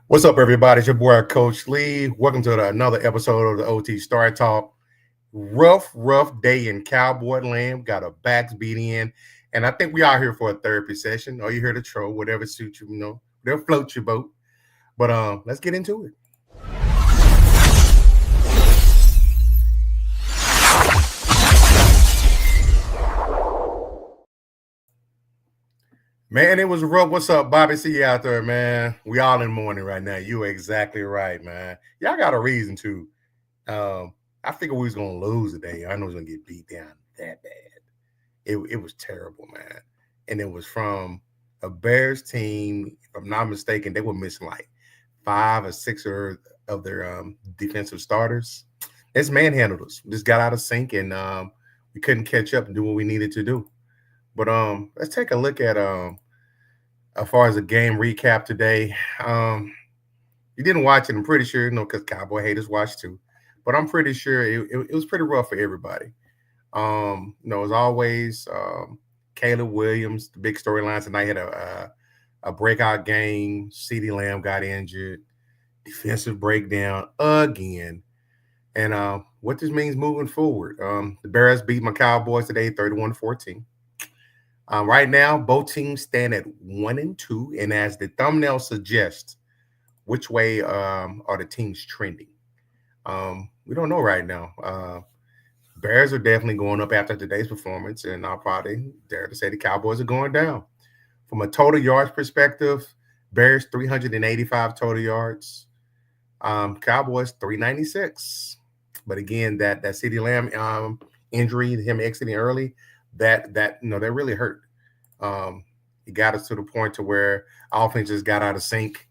What's up, everybody? It's your boy, Coach Lee. Welcome to another episode of the OT Star Talk. Rough day in Cowboy land. Got a backs beat in. And I think we are here for a therapy session. Or you here to troll, whatever suits you, whatever floats your boat. But let's get into it. Man, it was rough. What's up, Bobby? See you out there, man. We all in mourning right now. You are exactly right, man. Y'all got a reason to. I figured we was gonna lose today. I know we was gonna get beat down that bad. It was terrible, man. And it was from a Bears team. If I'm not mistaken, they were missing like 5 or 6 of their defensive starters. It's manhandled us. Just got out of sync, and we couldn't catch up and do what we needed to do. But let's take a look at as far as a game recap today. You didn't watch it, I'm pretty sure, because Cowboy haters watched too. But I'm pretty sure it was pretty rough for everybody. As always, Caleb Williams, the big storyline tonight, had a breakout game. CeeDee Lamb got injured. Defensive breakdown again. And what this means moving forward. The Bears beat my Cowboys today, 31-14. Right now, both teams stand at 1-2. And as the thumbnail suggests, which way are the teams trending? We don't know right now. Bears are definitely going up after today's performance, and I'll probably dare to say the Cowboys are going down. From a total yards perspective, Bears 385 total yards, Cowboys 396. But again, that CeeDee Lamb injury, him exiting early, that really hurt. It got us to the point to where offense just got out of sync.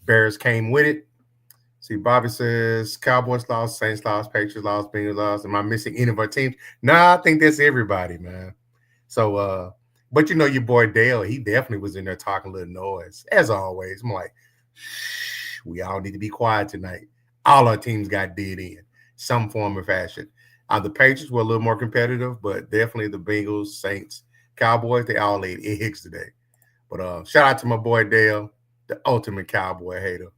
Bears came with it. See, Bobby says Cowboys lost, Saints lost, Patriots lost, Bengals lost. Am I missing any of our teams? Nah, I think that's everybody, man. So, but your boy Dale, he definitely was in there talking a little noise, as always. I'm like, shh, we all need to be quiet tonight. All our teams got dead in some form or fashion. The Patriots were a little more competitive, but definitely the Bengals, Saints, Cowboys, they all laid eggs today. But shout out to my boy Dale, the ultimate Cowboy hater.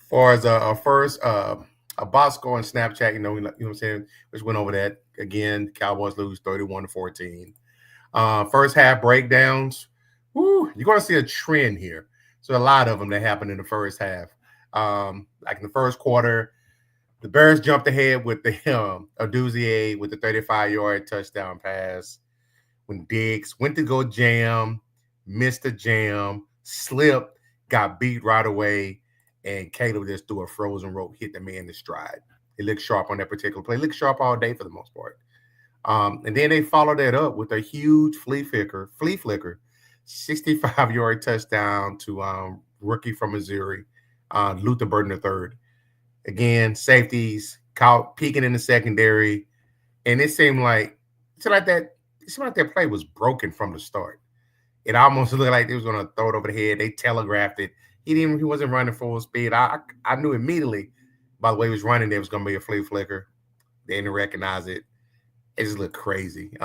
Far as a first a box score on Snapchat, you know what I'm saying, which went over that again. Cowboys lose 31-14. First half breakdowns. Woo, you're gonna see a trend here. So a lot of them that happened in the first half. Like in the first quarter, the Bears jumped ahead with the Aduzier with the 35-yard touchdown pass. When Diggs went to go jam, missed the jam, slipped, got beat right away, and Caleb just threw a frozen rope, hit the man in the stride. It looked sharp on that particular play. It looked sharp all day for the most part. And then they followed that up with a huge flea flicker, 65-yard touchdown to rookie from Missouri, Luther Burden III. Again, safeties caught peeking in the secondary, and it seemed like that play was broken from the start. It almost looked like they was going to throw it over the head. They telegraphed it. He wasn't running full speed. I knew immediately by the way he was running there was going to be a flea flicker. They didn't recognize it. It just looked crazy.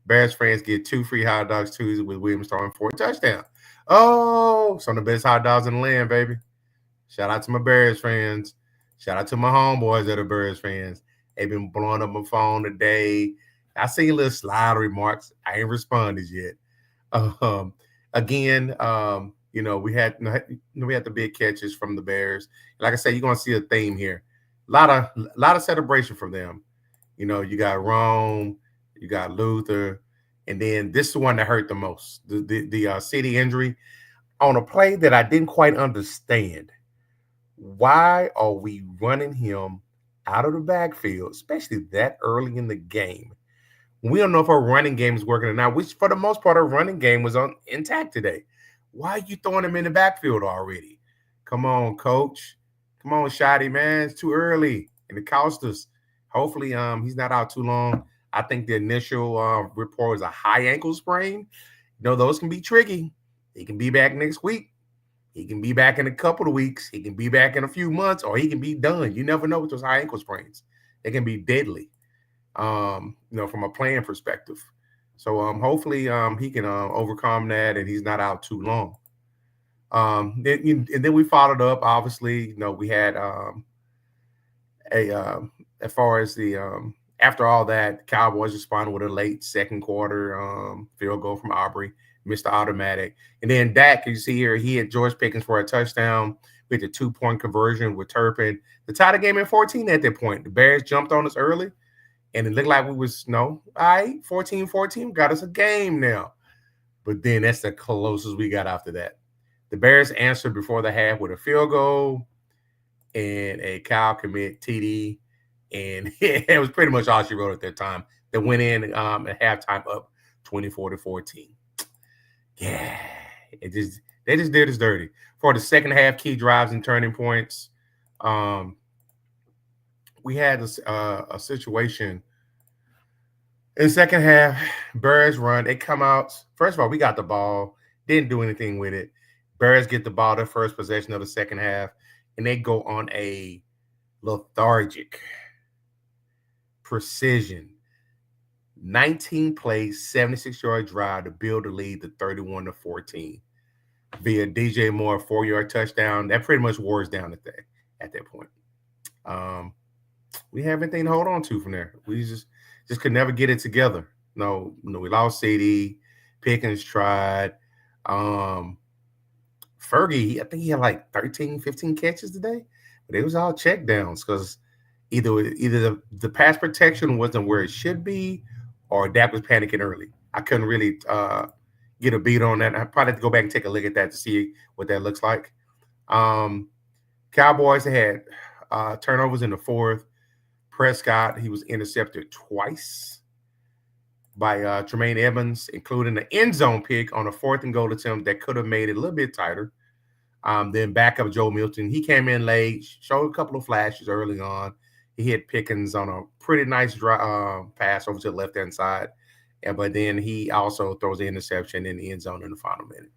Bears fans get 2 free hot dogs Tuesday with Williams throwing 4 touchdowns. Oh, some of the best hot dogs in the land, baby. Shout out to my Bears fans. Shout out to my homeboys that are Bears fans. They've been blowing up my phone today. I seen little slide remarks. I ain't responded yet. Again, we had the big catches from the Bears. Like I said, you're gonna see a theme here. A lot of celebration from them. You got Rome, you got Luther, and then this is the one that hurt the most. The city injury on a play that I didn't quite understand. Why are we running him out of the backfield, especially that early in the game? We don't know if our running game is working or not, which for the most part, our running game was intact today. Why are you throwing him in the backfield already? Come on, coach. Come on, Shotty, man. It's too early. And it cost us. Hopefully, he's not out too long. I think the initial report was a high ankle sprain. Those can be tricky. He can be back next week. He can be back in a couple of weeks. He can be back in a few months, or he can be done. You never know with those high ankle sprains. They can be deadly. From a playing perspective. So hopefully he can overcome that and he's not out too long. And then we followed up. Obviously, we had a as far as the after all that, Cowboys responded with a late second quarter field goal from Aubrey, missed the automatic, and then Dak, you see here, he had George Pickens for a touchdown with the 2-point conversion with Turpin to tie the game at 14 at that point. The Bears jumped on us early, and it looked like we was all right, 14-14, got us a game now. But then that's the closest we got after that. The Bears answered before the half with a field goal and a Kyle commit TD, and it was pretty much all she wrote at that time. They went in at halftime up 24-14. Yeah, they just did us dirty. For the second half, key drives and turning points. We had a situation in the second half. Bears run. They come out. First of all, we got the ball. Didn't do anything with it. Bears get the ball, their first possession of the second half, and they go on a lethargic precision 19 plays, 76-yard drive to build the lead to 31-14 via DJ Moore 4-yard touchdown. That pretty much wore us down at that point. We have anything to hold on to from there. We just could never get it together. No, we lost CD. Pickens tried. Fergie, I think he had like 13, 15 catches today, but it was all check downs because either the pass protection wasn't where it should be, or Dak was panicking early. I couldn't really get a beat on that. I probably have to go back and take a look at that to see what that looks like. Cowboys had turnovers in the fourth. Prescott, he was intercepted twice by Tremaine Evans, including the end zone pick on a 4th and goal attempt that could have made it a little bit tighter. Then backup Joe Milton, he came in late, showed a couple of flashes early on. He hit Pickens on a pretty nice pass over to the left-hand side. But then he also throws the interception in the end zone in the final minute.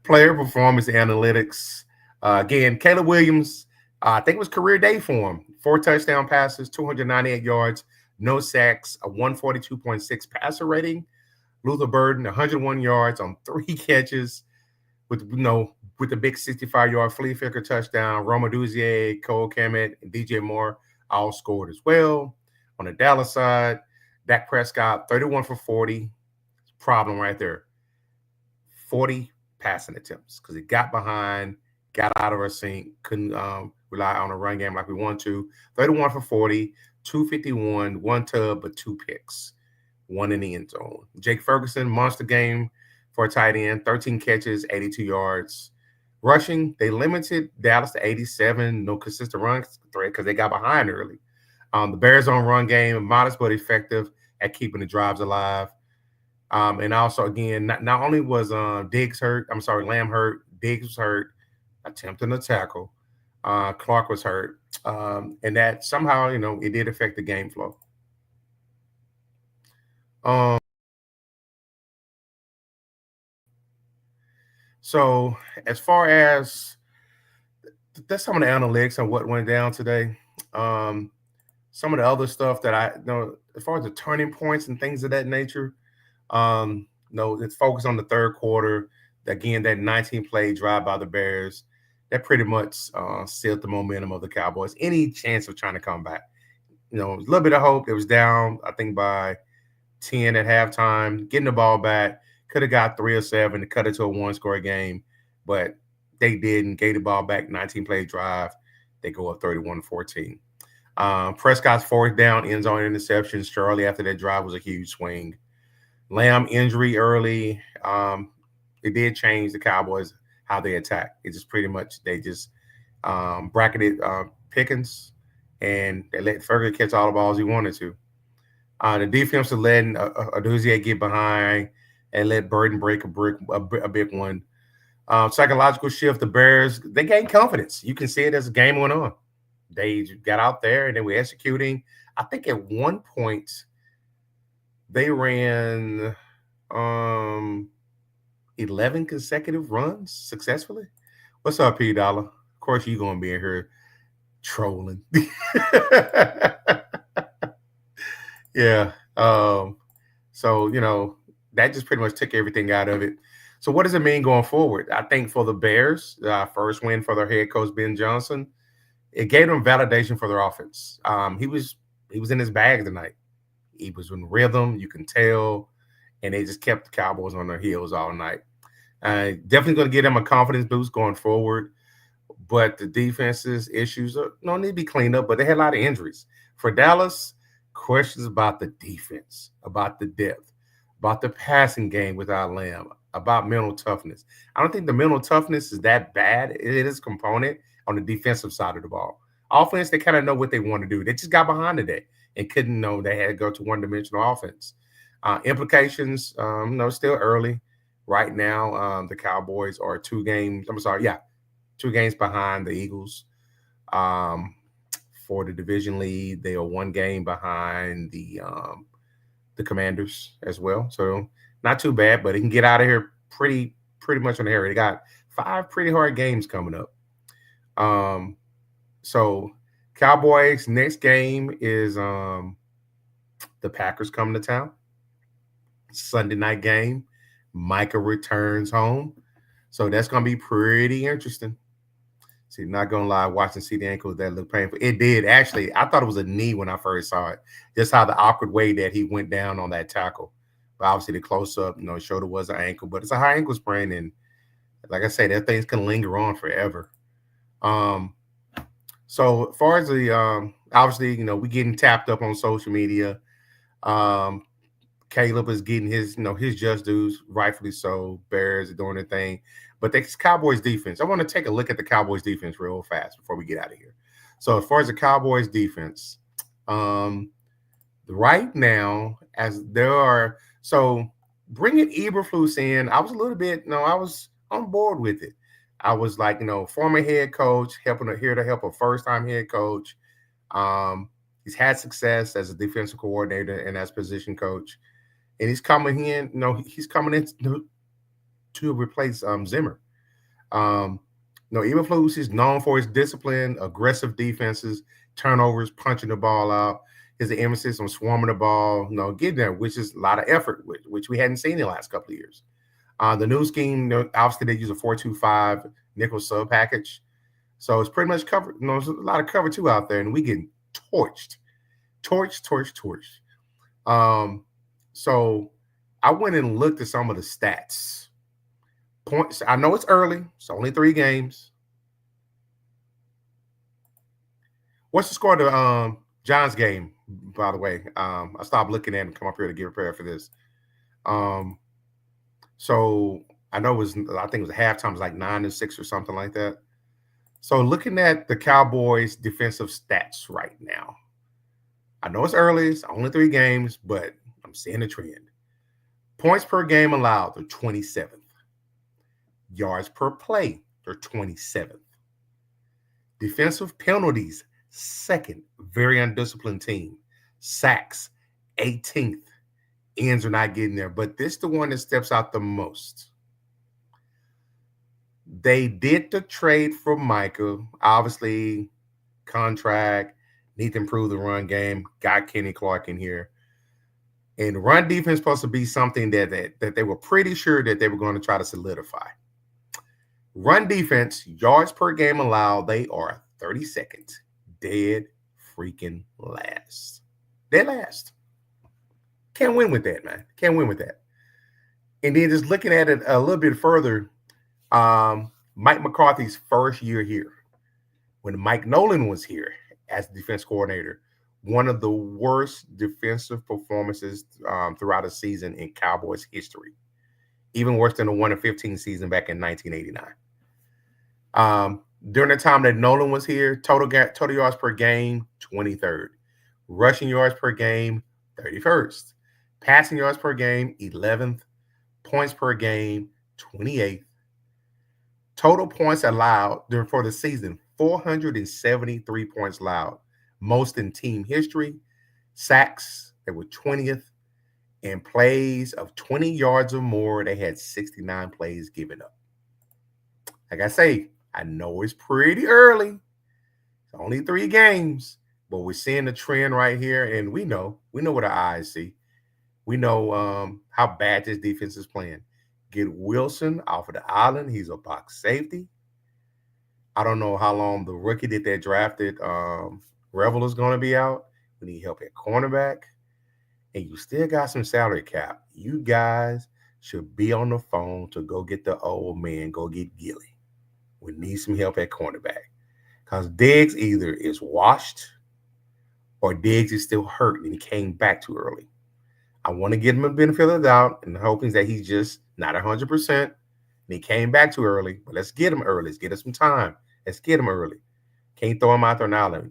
Player performance analytics. Again, Caleb Williams, I think it was career day for him. 4 touchdown passes, 298 yards, no sacks, a 142.6 passer rating. Luther Burden, 101 yards on 3 catches with the big 65-yard flea flicker touchdown. Roma Duzier, Cole Kmet, and DJ Moore all scored as well. On the Dallas side, Dak Prescott, 31 for 40. Problem right there. 40 passing attempts because he got behind, got out of our sync, couldn't rely on a run game like we want to. 31 for 40, 251, 1 tub, but 2 picks, 1 in the end zone. Jake Ferguson, monster game for a tight end, 13 catches, 82 yards. Rushing, they limited Dallas to 87, no consistent run threat because they got behind early. The Bears on run game, modest but effective at keeping the drives alive. And also, again, not only was Lamb hurt, Diggs was hurt, attempting a tackle. Clark was hurt. And that somehow, it did affect the game flow. So as far as that's some of the analytics on what went down today. Some of the other stuff that I know, as far as the turning points and things of that nature, it's focused on the third quarter. Again, that 19-play drive by the Bears, that pretty much sealed the momentum of the Cowboys. Any chance of trying to come back. A little bit of hope. It was down, I think, by 10 at halftime. Getting the ball back, could have got 3 or 7 to cut it to a 1-score game, but they didn't. Gave the ball back, 19-play drive. They go up 31-14. Prescott's 4th down, end zone interception shortly after that drive was a huge swing. Lamb injury early. It did change the Cowboys, how they attack. It just pretty much, they just bracketed Pickens, and they let Ferguson catch all the balls he wanted to. The defense was letting Aduzier get behind and let Burden break a big one. Psychological shift, the Bears, they gained confidence. You can see it as the game went on. They got out there and they were executing. I think at one point they ran 11 consecutive runs successfully. What's up, P Dollar? Of course, you're going to be in here trolling. Yeah. So, that just pretty much took everything out of it. So what does it mean going forward? I think for the Bears, first win for their head coach Ben Johnson, it gave them validation for their offense. He was in his bag tonight. He was in rhythm, you can tell, and they just kept the Cowboys on their heels all night. Definitely going to give them a confidence boost going forward. But the defense's issues don't need to be cleaned up, but they had a lot of injuries. For Dallas, questions about the defense, about the depth, about the passing game without Lamb, about mental toughness. I don't think the mental toughness is that bad. It is a component on the defensive side of the ball. Offense, they kind of know what they want to do. They just got behind today and couldn't know they had to go to one-dimensional offense. Implications, still early. Right now, the Cowboys are 2 games. I'm sorry, yeah, 2 games behind the Eagles for the division lead. They are 1 game behind the Commanders as well. So not too bad, but it can get out of here pretty much on the area. They got 5 pretty hard games coming up. So Cowboys next game is the Packers coming to town. Sunday night game. Micah returns home. So that's gonna be pretty interesting. See, not gonna lie, watching see the ankle that looked painful. It did actually. I thought it was a knee when I first saw it. Just how the awkward way that he went down on that tackle. But obviously the close up, showed it was an ankle, but it's a high ankle sprain, and like I say, that thing's can linger on forever. So as far as the obviously, we getting tapped up on social media. Caleb is getting his just dues, rightfully so. Bears are doing their thing. But the Cowboys defense, I want to take a look at the Cowboys defense real fast before we get out of here. So as far as the Cowboys defense, right now, as there are, so bringing Eberflus in, I was a little bit, I was on board with it. I was like, former head coach, here to help a first-time head coach. He's had success as a defensive coordinator and as position coach. And he's coming in, he's coming in to replace Zimmer. Eberflus is known for his discipline, aggressive defenses, turnovers, punching the ball out. His emphasis on swarming the ball, getting there, which is a lot of effort, which we hadn't seen in the last couple of years. The new scheme, obviously they use a 4-2-5 nickel sub package. So it's pretty much covered. There's a lot of cover two out there, and we getting torched. So I went and looked at some of the stats. Points. I know it's early. It's only 3 games. What's the score to John's game, by the way? I stopped looking at and come up here to get prepared for this. So I know I think it was halftime, it was like 9-6 or something like that. So looking at the Cowboys defensive stats right now, I know it's early, it's only 3 games, but I'm seeing a trend. Points per game allowed, they're 27th. Yards per play, they're 27th. Defensive penalties, 2nd, very undisciplined team. Sacks, 18th. Ends are not getting there, but this is the one that steps out the most. They did the trade for Micah, obviously contract, need to improve the run game, got Kenny Clark in here. And run defense supposed to be something that they were pretty sure that they were going to try to solidify. Run defense, yards per game allowed, they are 32nd. Dead freaking last. Dead last. Can't win with that, man. Can't win with that. And then just looking at it a little bit further, Mike McCarthy's first year here, when Mike Nolan was here as defense coordinator, one of the worst defensive performances throughout a season in Cowboys history, even worse than the 1-15 season back in 1989. During the time that Nolan was here, total yards per game, 23rd. Rushing yards per game, 31st. Passing yards per game, 11th. Points per game, 28th. Total points allowed for the season, 473 points allowed. Most in team history. Sacks, they were 20th. And plays of 20 yards or more, they had 69 plays given up. Like I say, I know it's pretty early. It's only 3 games, but we're seeing the trend right here, and we know what our eyes see. We know how bad this defense is playing. Get Wilson off of the island. He's a box safety. I don't know how long the rookie that they drafted, Revel, is going to be out. We need help at cornerback. And you still got some salary cap. You guys should be on the phone to go get the old man, go get Gilly. We need some help at cornerback. Because Diggs either is washed or Diggs is still hurt and he came back too early. I want to give him a benefit of the doubt and hoping that he's just not 100%. And he came back too early, but let's get him early. Let's get him some time. Let's get him early. Can't throw him out there now.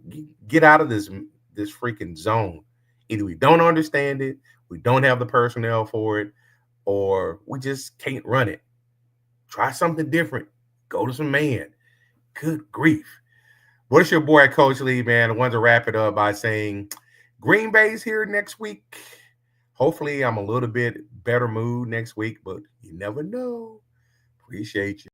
Get out of this freaking zone. Either we don't understand it, we don't have the personnel for it, or we just can't run it. Try something different. Go to some man. Good grief. What is your boy, Coach Lee, man? I wanted to wrap it up by saying Green Bay's here next week. Hopefully, I'm a little bit better mood next week, but you never know. Appreciate you.